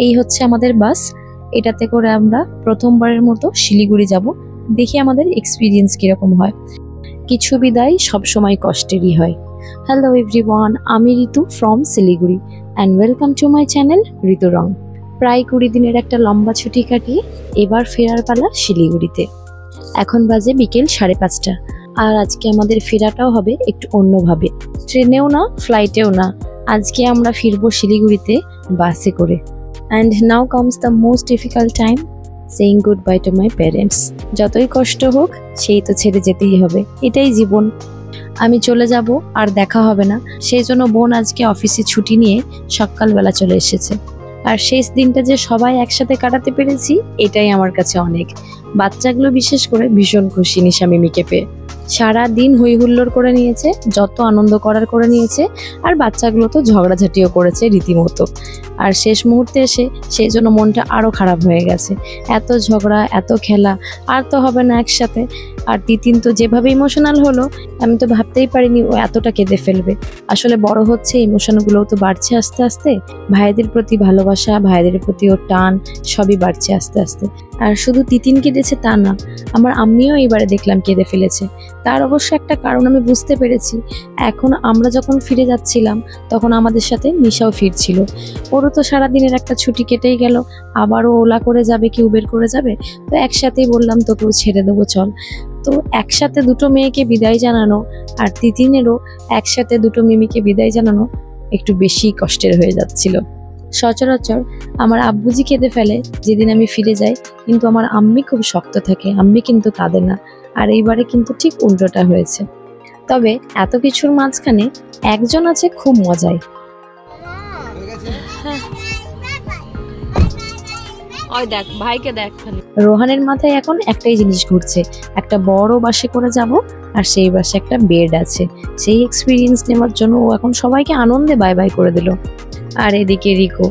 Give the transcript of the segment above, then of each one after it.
এই হচ্ছে আমাদের বাস। এটাতে করে আমরা প্রথমবারের মতো শিলিগুড়ি যাব। দেখি আমাদের এক্সপিরিয়েন্স কিরকম হয়। কিছু বিদায় সবসময় কষ্টেরই হয়। হ্যালো এভরিওয়ান, আমি Ritu from Siliguri and welcome to my channel Ritu Rong. প্রায় 20 দিনের একটা লম্বা ছুটি কাটিয়ে এবার ফেরার পালা শিলিগুড়িতে। এখন বাজে বিকেল 5:30, আর আজকে আমাদের ফেরাটাও হবে একটু অন্যভাবে। ট্রেনেও না, ফ্লাইটেও না, আজকে আমরা ফিরবো শিলিগুড়িতে বাসে করে। And now comes the most difficult time, saying good bye to my parents. যতই কষ্ট হোক, সেই তো ছেড়ে যেতেই হবে, এটাই জীবন। আমি চলে যাব আর দেখা হবে না, সেই জন্য বোন আজকে অফিসে ছুটি নিয়ে সকালবেলা চলে এসেছে। আর শেষ দিনটা যে সবাই একসাথে কাটাতে পেরেছি, এটাই আমার কাছে অনেক। বাচ্চাগুলো বিশেষ করে ভীষণ খুশি নিশা মিমিকে পেয়ে। সারা দিন হই হুল্লোড় করে নিয়েছে, যত আনন্দ করার করে নিয়েছে, আর বাচ্চাগুলো তো ঝগড়াঝাটিও করেছে রীতিমতো। আর শেষ মুহূর্তে এসে সেই জন্য মনটা আরও খারাপ হয়ে গেছে। এত ঝগড়া, এত খেলা, আর তো হবে না একসাথে। আর তিতিন তো যেভাবে ইমোশনাল হলো, আমি তো ভাবতেই পারিনি ও এতটা কেঁদে ফেলবে। আসলে বড় হচ্ছে, ইমোশনগুলোও তো বাড়ছে আস্তে আস্তে। ভাইদের প্রতি ভালোবাসা, ভাইদের প্রতি ওর টান, সবই বাড়ছে আস্তে আস্তে। আর শুধু তিতিন কেঁদেছে তা না, আমার আম্মিও এবারে দেখলাম কেঁদে ফেলেছে। তার অবশ্য একটা কারণ আমি বুঝতে পেরেছি। এখন আমরা যখন ফিরে যাচ্ছিলাম, তখন আমাদের সাথে নিশাও ফিরছিল। ওরও তো সারাদিনের একটা ছুটি কেটেই গেল, আবারও ওলা করে যাবে কি উবের করে যাবে। তো একসাথেই বললাম তোকেও ছেড়ে দেবো চল। তো একসাথে দুটো মেয়েকে বিদায় জানানো, আর তিতিনেরও একসাথে দুটো মিমিকে বিদায় জানানো একটু বেশি কষ্টের হয়ে যাচ্ছিল। সচরাচর আমার আব্বুজি কেঁদে ফেলে যেদিন আমি ফিরে যাই, কিন্তু আমার আম্মি খুব শক্ত থাকে, আম্মি কিন্তু কাঁদে না। আর এইবারে কিন্তু ঠিক উল্টোটা হয়েছে। তবে এত কিছুর মাঝখানে একজন আছে খুব মজায়। দেখ ভাইকে দেখ, রোহানের মাথায় এখন একটাই জিনিস ঘুরছে, একটা বড় বাসে করে যাব, আর সেই বাসে একটা বেড আছে। সেই এক্সপিরিয়েন্স নেওয়ার জন্য ও এখন সবাইকে আনন্দে বাই বাই করে দিল। আর এদিকে রিকো,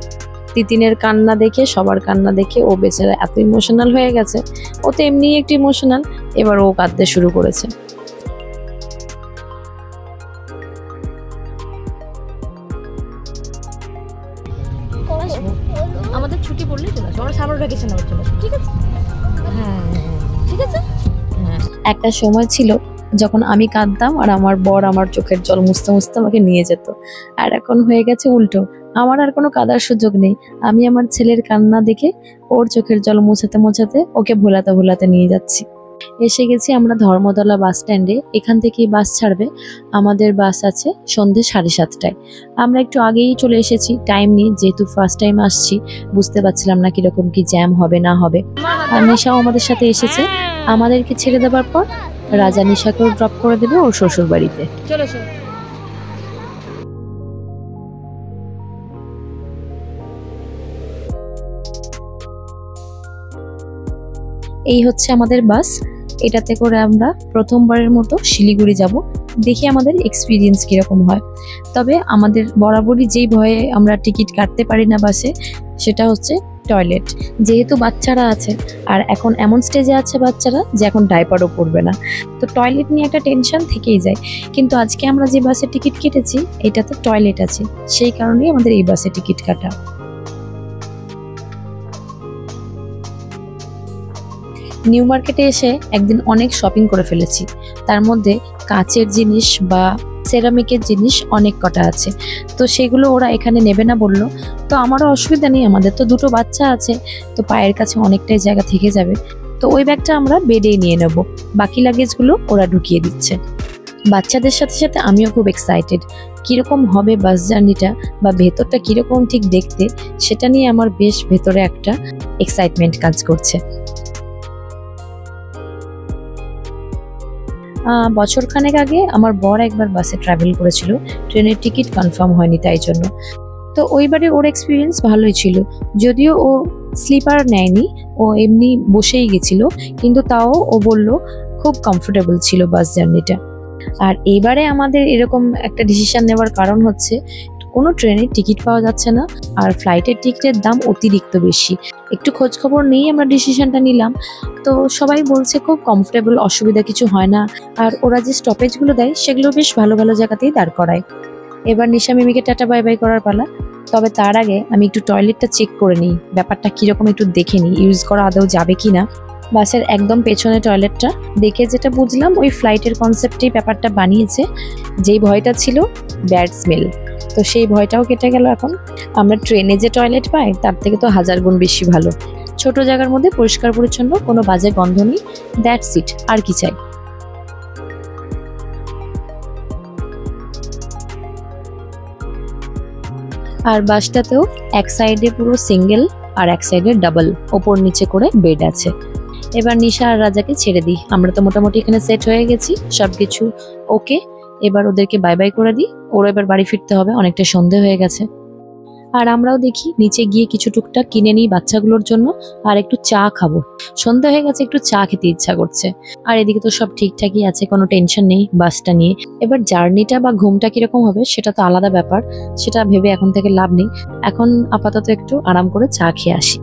তিতিনের কান্না দেখে, সবার কান্না দেখে ও বেচারা এত ইমোশনাল হয়ে গেছে। ও তো এমনি একটু ইমোশনাল, এবার ও কাঁদতে শুরু করেছে। আমাদের ছুটি পড়লেই চলে আসো, আমরা সামার ভ্যাকেশন আবার চলে আসো, ঠিক আছে? হ্যাঁ ঠিক আছে। হ্যাঁ, একটা সময় ছিল যখন আমি কাঁদতাম আর আমার বর আমার চোখের জল মুছতে মুছতে আমাকে নিয়ে যেত। আর এখন হয়ে গেছে উল্টো, আমার আর কোনো কাঁদার সুযোগ নেই। আমি আমার ছেলের কান্না দেখে ওর চোখের জল মোছাতে মোছাতে ওকে ভোলাতে ভোলাতে নিয়ে যাচ্ছি। এসে গেছি আমরা ধর্মতলা বাস স্ট্যান্ডে। এখান থেকেই বাস ছাড়বে। আমাদের বাস আছে সন্ধ্যে 7:30টায়। আমরা একটু আগেই চলে এসেছি টাইম নিয়ে, যেহেতু ফার্স্ট টাইম আসছি, বুঝতে পারছিলাম না কিরকম কি জ্যাম হবে না হবে। আর নিশাও আমাদের সাথে এসেছে। আমাদেরকে ছেড়ে দেওয়ার পর রাজা নিশাকেও ড্রপ করে দেবে ওর শ্বশুর বাড়িতে। চলো চলো। এই হচ্ছে আমাদের বাস। এটাতে করে আমরা প্রথমবারের মতো শিলিগুড়ি যাব। দেখি আমাদের এক্সপিরিয়েন্স কিরকম হয়। তবে আমাদের বরাবরই যেই ভয়ে আমরা টিকিট কাটতে পারি না বাসে, সেটা হচ্ছে টয়লেট। যেহেতু বাচ্চারা আছে, আর এখন এমন স্টেজে আছে বাচ্চারা যে এখন ডাইপারও পরবে না, তো টয়লেট নিয়ে একটা টেনশন থেকেই যায়। কিন্তু আজকে আমরা যে বাসে টিকিট কেটেছি, এটাতে টয়লেট আছে, সেই কারণেই আমাদের এই বাসে টিকিট কাটা। নিউ মার্কেটে এসে একদিন অনেক শপিং করে ফেলেছি। তার মধ্যে কাচের জিনিস বা সেরামিকের জিনিস অনেক কটা আছে। তো সেগুলো ওরা এখানে নেবে না বললো। তো আমারও অসুবিধা নেই, আমাদের তো দুটো বাচ্চা আছে, তো পায়ের কাছে অনেকটাই জায়গা থেকে যাবে। তো ওই ব্যাগটা আমরা বেডেই নিয়ে নেব, বাকি লাগেজগুলো ওরা ঢুকিয়ে দিচ্ছে। বাচ্চাদের সাথে সাথে আমিও খুব এক্সাইটেড, কীরকম হবে বাস জার্নিটা বা ভেতরটা কীরকম ঠিক দেখতে, সেটা নিয়ে আমার বেশ ভেতরে একটা এক্সাইটমেন্ট কাজ করছে। বছরখানেক আগে আমার বর একবার বাসে ট্রাভেল করেছিল, ট্রেনের টিকিট কনফার্ম হয়নি তাই জন্য। তো ওইবারে ওর এক্সপিরিয়েন্স ভালোই ছিল, যদিও ও স্লিপার নেয়নি, ও এমনি বসেই গেছিল, কিন্তু তাও ও বলল খুব কমফোর্টেবল ছিল বাস জার্নিটা। আর এইবারে আমাদের এরকম একটা ডিসিশন নেওয়ার কারণ হচ্ছে, কোনো ট্রেনের টিকিট পাওয়া যাচ্ছে না, আর ফ্লাইটের টিকিটের দাম অতিরিক্ত বেশি। একটু খোঁজ খবর নিয়ে আমরা ডিসিশনটা নিলাম। তো সবাই বলছে খুব কমফোর্টেবল, অসুবিধা কিছু হয় না, আর ওরা যে স্টপেজগুলো দেয় সেগুলো বেশ ভালো ভালো জায়গাতেই দাঁড় করায়। এবার নিশা মিমিকে টাটা বাই বাই করার পালা। তবে তার আগে আমি একটু টয়লেটটা চেক করে নিই, ব্যাপারটা কীরকম একটু দেখে নিই, ইউজ করা আদৌ যাবে কি না। বাসের একদম পেছনে টয়লেটটা, দেখে যেটা বুঝলাম ওই ফ্লাইটের কনসেপ্টেই ব্যাপারটা বানিয়েছে। যেই ভয়টা ছিল ব্যাড স্মেল, তো সেই ভয়টাও কেটে গেল। এখন আমরা ট্রেনে যে টয়লেট পাই তার থেকে তো 1000 গুণ বেশি ভালো। ছোট জায়গার মধ্যে পরিষ্কার পরিচ্ছন্ন, কোনো বাজে গন্ধ নেই, দ্যাটস ইট, আর কি চাই। আর বাসটাতেও এক সাইডে পুরো সিঙ্গেল আর এক সাইডে ডাবল, ওপর নিচে করে বেড আছে। এবার নিশা আর রাজাকে ছেড়ে দিই, আমরা তো মোটামুটি এখানে সেট হয়ে গেছি, সবকিছু ওকে। এবার ওদেরকে বাই বাই করে দিই, ওরা এবার বাড়ি ফিরতে হবে, অনেকটা সন্ধে হয়ে গেছে। আর আমরাও দেখি নিচে গিয়ে কিছু টুকটাক কিনে নিই বাচ্চাগুলোর জন্য, আর একটু চা খাবো, সন্ধ্যা হয়ে গেছে, একটু চা খেতে ইচ্ছা করছে। আর এদিকে তো সব ঠিকঠাকই আছে, কোনো টেনশন নেই বাসটা নিয়ে। এবার জার্নিটা বা ঘুমটা কিরকম হবে সেটা তো আলাদা ব্যাপার, সেটা ভেবে এখন থেকে লাভ নেই। এখন আপাতত একটু আরাম করে চা খেয়ে আসি।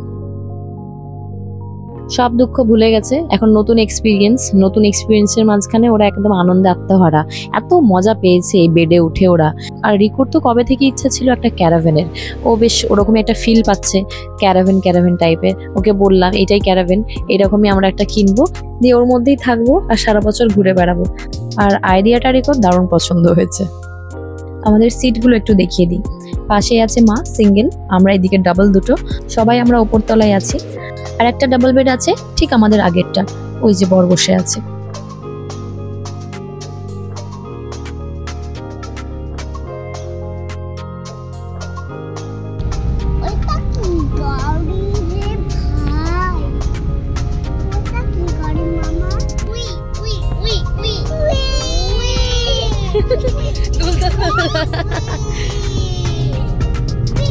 সব দুঃখ ভুলে গেছে, এখন নতুন এক্সপিরিয়েন্সের মাঝখানে ওরা একদম আনন্দে আত্মহারা, এত মজা পেয়েছে এই বেডে উঠে ওরা। আর রিকুর তো কবে থেকে ইচ্ছা ছিল একটা ক্যারাভেনের, ও বেশ ওরকম একটা ফিল পাচ্ছে, ক্যারাভেন টাইপের। ওকে বললাম এটাই ক্যারাভেন, এরকমই আমরা একটা কিনবো, দিয়ে ওর মধ্যেই থাকবো আর সারা বছর ঘুরে বেড়াবো। আর আইডিয়াটা রিকুর দারুণ পছন্দ হয়েছে। আমাদের সিটগুলো একটু দেখিয়ে দিই। পাশে আছে মা সিঙ্গেল, আমরা এদিকে ডাবল দুটো, সবাই আমরা ওপর তলায় আছি। আর একটা ডাবল বেড আছে ঠিক আমাদের আগেরটা, ওই যে বর বসে আছে।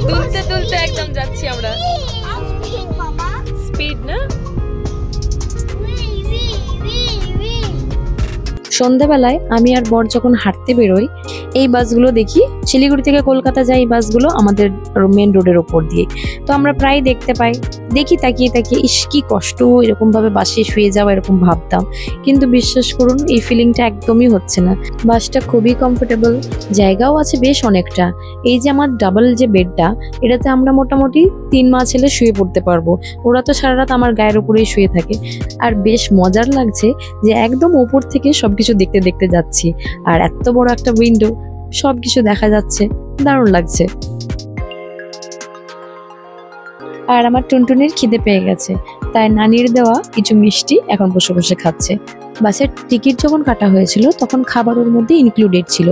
দুলতে দুলতে একদম যাচ্ছি আমরা, স্পিড না। সন্ধ্যাবেলায় আমি আর বর যখন হাঁটতে বেরোই, এই বাসগুলো দেখি, শিলিগুড়ি থেকে কলকাতা যায় এই বাসগুলো আমাদের মেন রোডের ওপর দিয়ে, তো আমরা প্রায় দেখতে পাই। দেখি তাকিয়ে তাকিয়ে, ইস কি কষ্ট এরকম ভাবে বাসে শুয়ে যাওয়া, এরকম ভাবতাম। কিন্তু বিশ্বাস করুন এই ফিলিংটা একদমই হচ্ছে না। বাসটা খুবই কমফোর্টেবল, জায়গাও আছে বেশ অনেকটা। এই যে আমার ডাবল যে বেডটা, এটাতে আমরা মোটামুটি 3 মা ছেলে শুয়ে পড়তে পারবো। ওরা তো সারা রাত আমার গায়ের উপরেই শুয়ে থাকে। আর বেশ মজার লাগছে যে একদম উপর থেকে সবকিছু দেখতে দেখতে যাচ্ছি, আর এত বড় একটা উইন্ডো, সবকিছু দেখা যাচ্ছে, দারুণ লাগছে। আর আমার টুনটুনির খিদে পেয়ে গেছে, তাই নানির দেওয়া কিছু মিষ্টি এখন বসে বসে খাচ্ছে। বাসের টিকিট যখন কাটা হয়েছিল তখন খাবার ওর মধ্যে ইনক্লুডেড ছিল,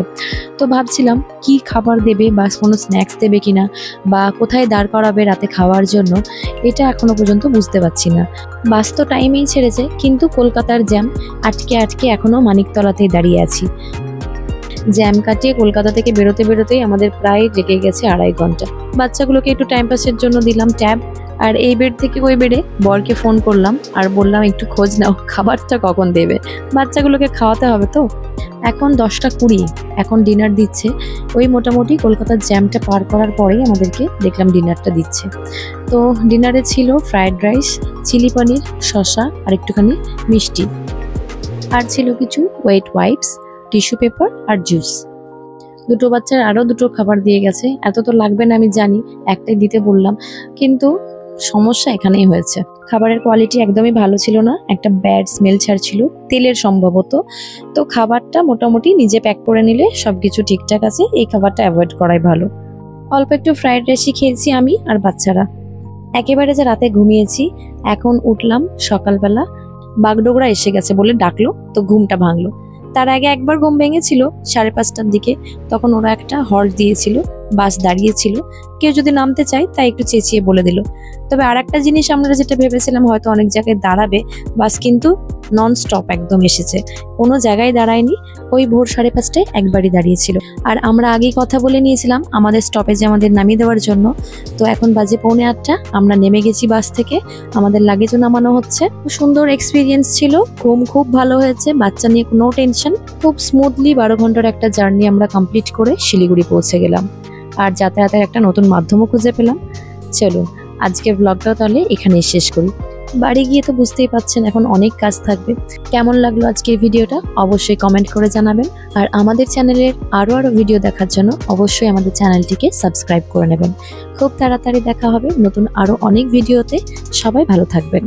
তো ভাবছিলাম কি খাবার দেবে, বা কোনো স্ন্যাক্স দেবে কিনা, বা কোথায় দাঁড় করাবে রাতে খাওয়ার জন্য, এটা এখনো পর্যন্ত বুঝতে পারছি না। বাস তো টাইমেই ছেড়েছে, কিন্তু কলকাতার জ্যাম আটকে আটকে এখনো মানিকতলাতেই দাঁড়িয়ে আছি। জ্যাম কাটিয়ে কলকাতা থেকে বেরোতে বেরোতেই আমাদের প্রায় লেগে গেছে 2.5 ঘন্টা। বাচ্চাগুলোকে একটু টাইম পাসের জন্য দিলাম ট্যাব, আর এই বেড থেকে ওই বেডে বরকে ফোন করলাম আর বললাম একটু খোঁজ নাও খাবারটা কখন দেবে, বাচ্চাগুলোকে খাওয়াতে হবে তো। এখন 10টা 20, এখন ডিনার দিচ্ছে। ওই মোটামুটি কলকাতার জ্যামটা পার করার পরেই আমাদেরকে দেখলাম ডিনারটা দিচ্ছে। তো ডিনারে ছিল ফ্রাইড রাইস, চিলি পনির, শসা আর একটুখানি মিষ্টি, আর ছিল কিছু ওয়েট ওয়াইপস, টিস্যু পেপার আর জুস। দুটো বাচ্চার আরও দুটো খাবার দিয়ে গেছে, এত তো লাগবে না আমি জানি, একটাই দিতে বললাম, কিন্তু সমস্যা এখানেই হয়েছে। খাবারের কোয়ালিটি একদমই ভালো ছিল না, একটা ব্যাড স্মেল ছাড়ছিল, তেলের সম্ভবত। তো খাবারটা মোটামুটি নিজে প্যাক করে নিলে সবকিছু ঠিকঠাক আছে, এই খাবারটা অ্যাভয়েড করাই ভালো। অল্প একটু ফ্রাইড রাইসই খেয়েছি আমি আর বাচ্চারা, একেবারে যে রাতে ঘুমিয়েছি। এখন উঠলাম সকালবেলা, বাগডোগরা এসে গেছে বলে ডাকলো, তো ঘুমটা ভাঙলো। তার আগে একবার ঘুম ভেঙেছিল 5:30টার দিকে, তখন ওরা একটা হল্ট দিয়েছিল, বাস দাঁড়িয়েছিল, কেউ যদি নামতে চায় তাই একটু চেঁচিয়ে বলে দিল। তবে আর একটা জিনিস আমরা যেটা ভেবেছিলাম হয়তো অনেক জায়গায় দাঁড়াবে, বাস কিন্তু নন স্টপ একদম এসেছে, কোনো জায়গায় দাঁড়ায়নি। ওই ভোর 5:30টায় একবারই দাঁড়িয়েছিল। আর আমরা আগেই কথা বলে নিয়েছিলাম আমাদের স্টপেজে আমাদের নামিয়ে দেওয়ার জন্য। তো এখন বাজে 7:45, আমরা নেমে গেছি বাস থেকে, আমাদের লাগেজও নামানো হচ্ছে। সুন্দর এক্সপিরিয়েন্স ছিল, ঘুম খুব ভালো হয়েছে, বাচ্চা নিয়ে কোনো টেনশন। খুব স্মুথলি 12 ঘন্টার একটা জার্নি আমরা কমপ্লিট করে শিলিগুড়ি পৌঁছে গেলাম, আর যাতায়াতের একটা নতুন মাধ্যমও খুঁজে পেলাম। চলুন আজকের ব্লগটা তাহলে এখানেই শেষ করি। বাড়ি গিয়ে তো বুঝতেই পাচ্ছেন এখন অনেক কাজ থাকবে। কেমন লাগলো আজকের ভিডিওটা অবশ্যই কমেন্ট করে জানাবেন। আর আমাদের চ্যানেলের আরও ভিডিও দেখার জন্য অবশ্যই আমাদের চ্যানেলটিকে সাবস্ক্রাইব করে নেবেন। খুব তাড়াতাড়ি দেখা হবে নতুন আরও অনেক ভিডিওতে। সবাই ভালো থাকবেন।